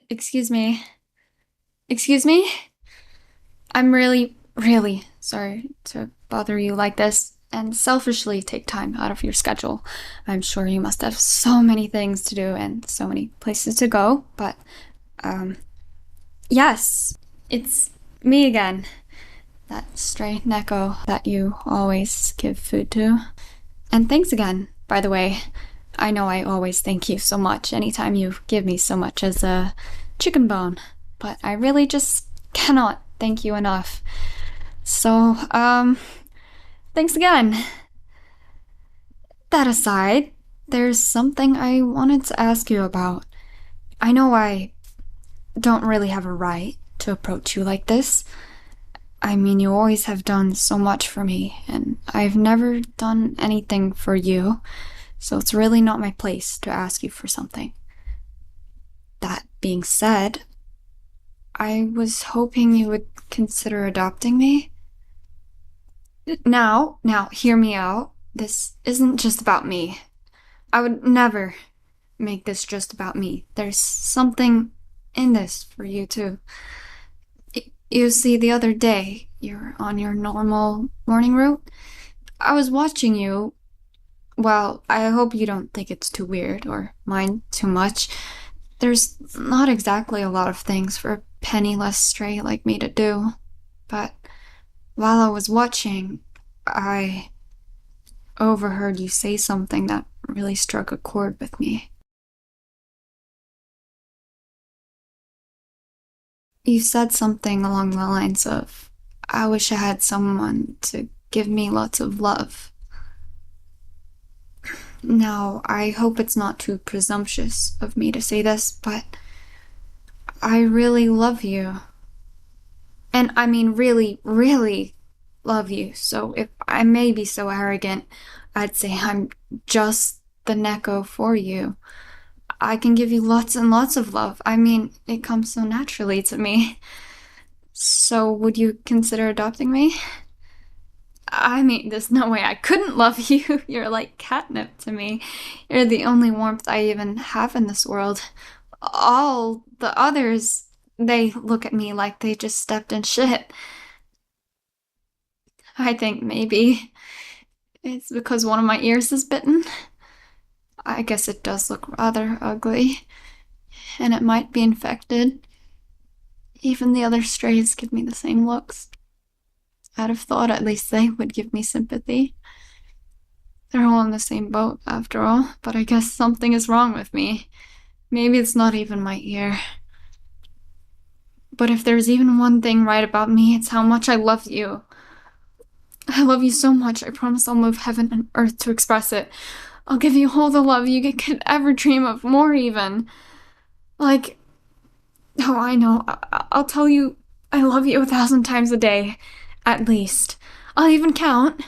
Excuse me. Excuse me? I'm really, really sorry to bother you like this and selfishly take time out of your schedule. I'm sure you must have so many things to do and so many places to go, but, um, yes, it's me again. That stray Neko that you always give food to. And thanks again, by the way. I know I always thank you so much anytime you give me so much as a chicken bone, but I really just cannot thank you enough. So, thanks again. That aside, there's something I wanted to ask you about. I know I don't really have a right to approach you like this. I mean, you always have done so much for me, and I've never done anything for you, so it's really not my place to ask you for something. That being said, I was hoping you would consider adopting me. Now, hear me out. This isn't just about me. I would never make this just about me. There's something in this for you, too. You see, the other day, you're on your normal morning route. I was watching you. Well, I hope you don't think it's too weird or mind too much. There's not exactly a lot of things for a penniless stray like me to do. But while I was watching, I overheard you say something that really struck a chord with me. You said something along the lines of, I wish I had someone to give me lots of love. Now, I hope it's not too presumptuous of me to say this, but I really love you. And I mean really, really love you. So if I may be so arrogant, I'd say I'm just the Neko for you. I can give you lots and lots of love. I mean, it comes so naturally to me. So would you consider adopting me? I mean, there's no way I couldn't love you. You're like catnip to me. You're the only warmth I even have in this world. All the others, they look at me like they just stepped in shit. I think maybe it's because one of my ears is bitten. I guess it does look rather ugly, and it might be infected. Even the other strays give me the same looks. I'd have thought at least they would give me sympathy. They're all in the same boat, after all, but I guess something is wrong with me. Maybe it's not even my ear. But if there's even one thing right about me, it's how much I love you. I love you so much, I promise I'll move heaven and earth to express it. I'll give you all the love you could ever dream of, more even. Like, oh, I know, I'll tell you I love you 1,000 times a day. At least. I'll even count.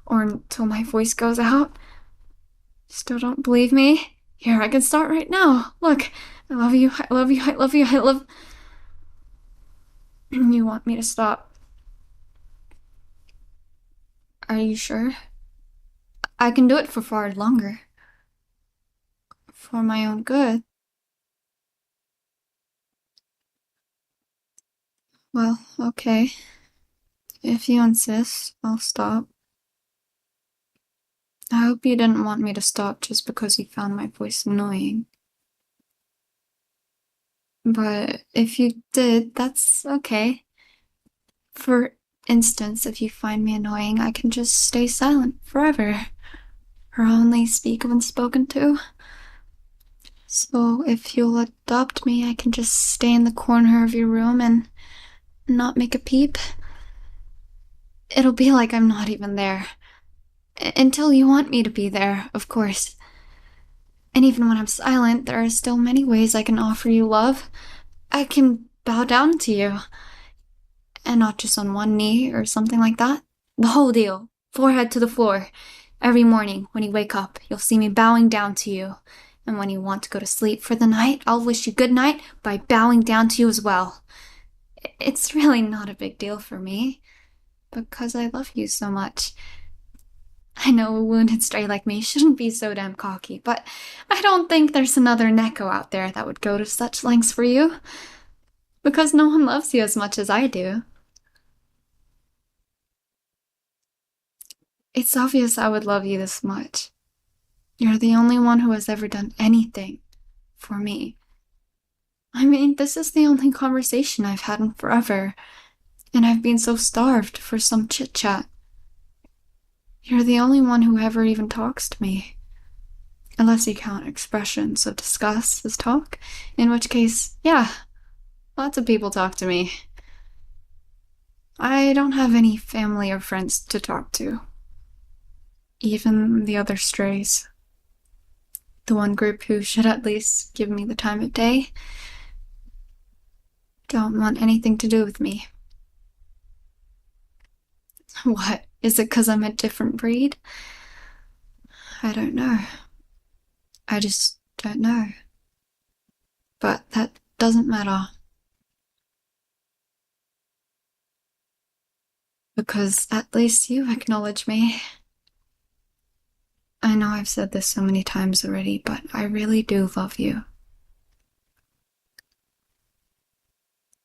Or until my voice goes out. Still don't believe me? Here, I can start right now. Look, I love you, I love you, I love you, I love... You want me to stop? Are you sure? I can do it for far longer. For my own good. Well, okay. If you insist, I'll stop. I hope you didn't want me to stop just because you found my voice annoying. But if you did, that's okay. For instance, if you find me annoying, I can just stay silent forever. Or only speak when spoken to. So if you'll adopt me, I can just stay in the corner of your room and not make a peep. It'll be like I'm not even there. Until you want me to be there, of course. And even when I'm silent, there are still many ways I can offer you love. I can bow down to you. And not just on one knee or something like that. The whole deal. Forehead to the floor. Every morning when you wake up, you'll see me bowing down to you. And when you want to go to sleep for the night, I'll wish you good night by bowing down to you as well. It's really not a big deal for me. Because I love you so much. I know a wounded stray like me shouldn't be so damn cocky, but I don't think there's another Neko out there that would go to such lengths for you. Because no one loves you as much as I do. It's obvious I would love you this much. You're the only one who has ever done anything for me. I mean, this is the only conversation I've had in forever, and I've been so starved for some chit-chat. You're the only one who ever even talks to me. Unless you count expressions of disgust as talk, in which case, yeah, lots of people talk to me. I don't have any family or friends to talk to. Even the other strays. The one group who should at least give me the time of day don't want anything to do with me. What? Is it because I'm a different breed? I don't know. I just don't know. But that doesn't matter. Because at least you acknowledge me. I know I've said this so many times already, but I really do love you.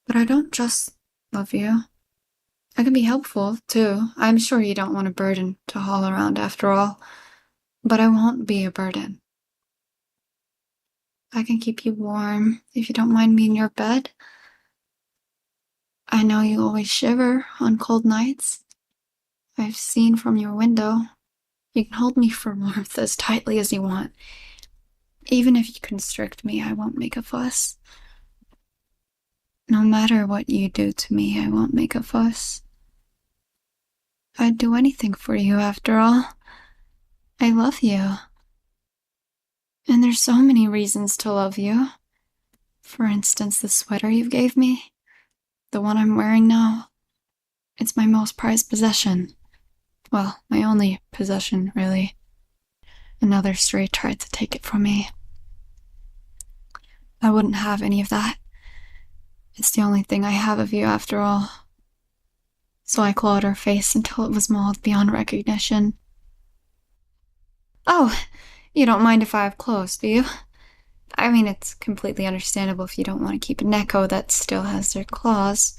But I don't just love you. I can be helpful, too. I'm sure you don't want a burden to haul around after all. But I won't be a burden. I can keep you warm if you don't mind me in your bed. I know you always shiver on cold nights. I've seen from your window. You can hold me for warmth as tightly as you want. Even if you constrict me, I won't make a fuss. No matter what you do to me, I won't make a fuss. I'd do anything for you, after all. I love you. And there's so many reasons to love you. For instance, the sweater you gave me. The one I'm wearing now. It's my most prized possession. Well, my only possession, really. Another stray tried to take it from me. I wouldn't have any of that. It's the only thing I have of you, after all. So I clawed her face until it was mauled beyond recognition. Oh, you don't mind if I have clothes, do you? I mean, it's completely understandable if you don't want to keep a Neko that still has their claws.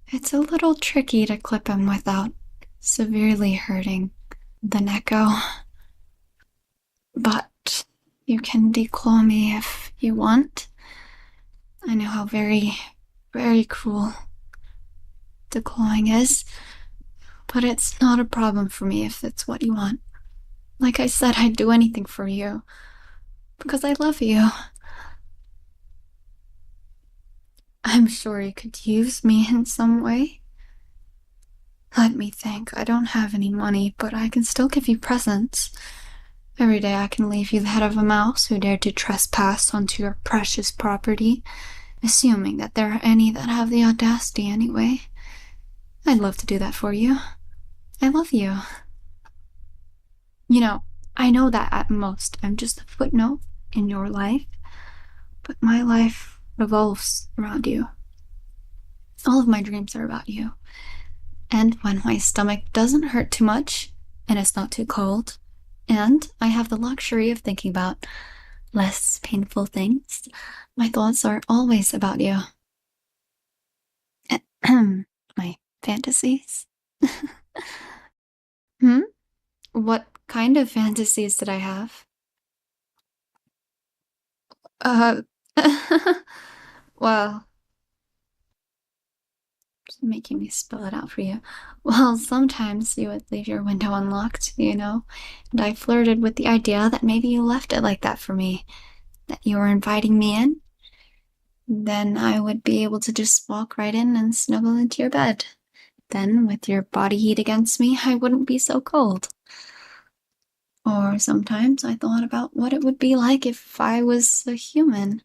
It's a little tricky to clip him without severely hurting the Neko. But you can declaw me if you want. I know how very, very cruel declawing is, but it's not a problem for me if it's what you want. Like I said, I'd do anything for you, because I love you. I'm sure you could use me in some way. Let me think. I don't have any money, but I can still give you presents. Every day I can leave you the head of a mouse who dared to trespass onto your precious property, assuming that there are any that have the audacity anyway. I'd love to do that for you. I love you. You know, I know that at most I'm just a footnote in your life, but my life revolves around you. All of my dreams are about you. And when my stomach doesn't hurt too much, and it's not too cold, and I have the luxury of thinking about less painful things, my thoughts are always about you. My fantasies? What kind of fantasies did I have? Well, just making me spell it out for you. Well, sometimes you would leave your window unlocked, and I flirted with the idea that maybe you left it like that for me, that you were inviting me in. Then I would be able to just walk right in and snuggle into your bed. Then, with your body heat against me, I wouldn't be so cold. Or sometimes I thought about what it would be like if I was a human.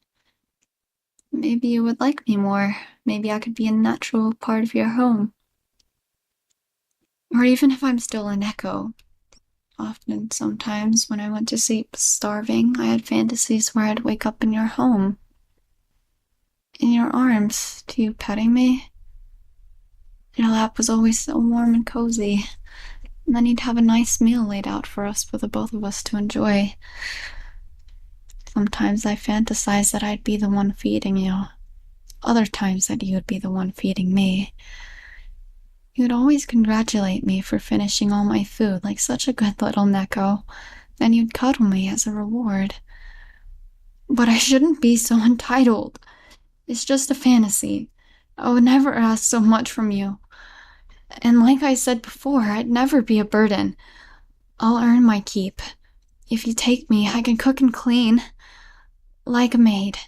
Maybe you would like me more. Maybe I could be a natural part of your home. Or even if I'm still a Neko. Often, sometimes, when I went to sleep starving, I had fantasies where I'd wake up in your home. In your arms, to you petting me. Your lap was always so warm and cozy. And then you'd have a nice meal laid out for us, for the both of us to enjoy. Sometimes I fantasize that I'd be the one feeding you. Other times that you'd be the one feeding me. You'd always congratulate me for finishing all my food like such a good little Neko, and you'd cuddle me as a reward. But I shouldn't be so entitled. It's just a fantasy. I would never ask so much from you. And like I said before, I'd never be a burden. I'll earn my keep. If you take me, I can cook and clean. Like a maid.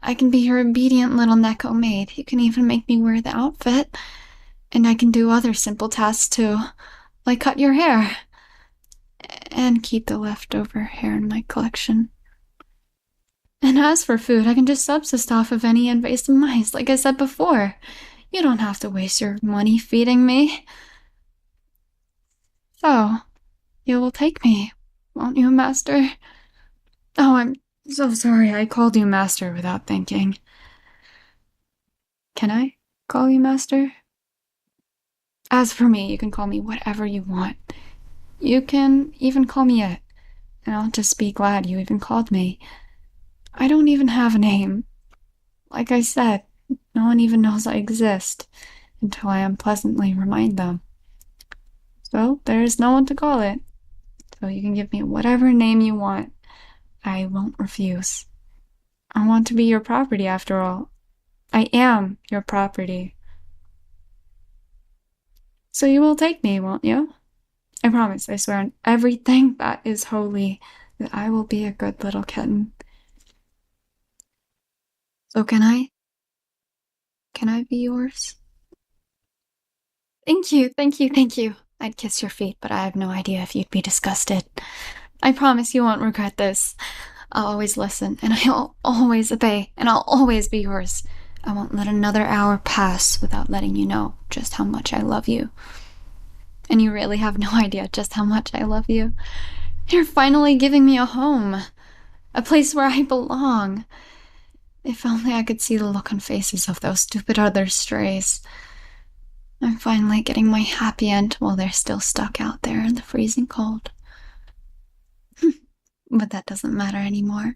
I can be your obedient little Neko maid. You can even make me wear the outfit. And I can do other simple tasks too, like cut your hair. And keep the leftover hair in my collection. And as for food, I can just subsist off of any invasive mice, like I said before. You don't have to waste your money feeding me. So, you will take me, won't you, Master? Oh, I'm so sorry I called you Master without thinking. Can I call you Master? As for me, you can call me whatever you want. You can even call me it, and I'll just be glad you even called me. I don't even have a name. Like I said, no one even knows I exist until I unpleasantly remind them. So there is no one to call it. So you can give me whatever name you want. I won't refuse. I want to be your property after all. I am your property. So you will take me, won't you? I promise, I swear on everything that is holy, that I will be a good little kitten. So can I? Can I be yours? Thank you, thank you, thank you. I'd kiss your feet, but I have no idea if you'd be disgusted. I promise you won't regret this. I'll always listen, and I'll always obey, and I'll always be yours. I won't let another hour pass without letting you know just how much I love you. And you really have no idea just how much I love you. You're finally giving me a home. A place where I belong. If only I could see the look on faces of those stupid other strays. I'm finally getting my happy end while they're still stuck out there in the freezing cold. But that doesn't matter anymore.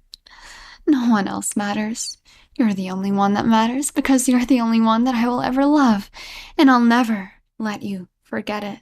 No one else matters. You're the only one that matters because you're the only one that I will ever love. And I'll never let you forget it.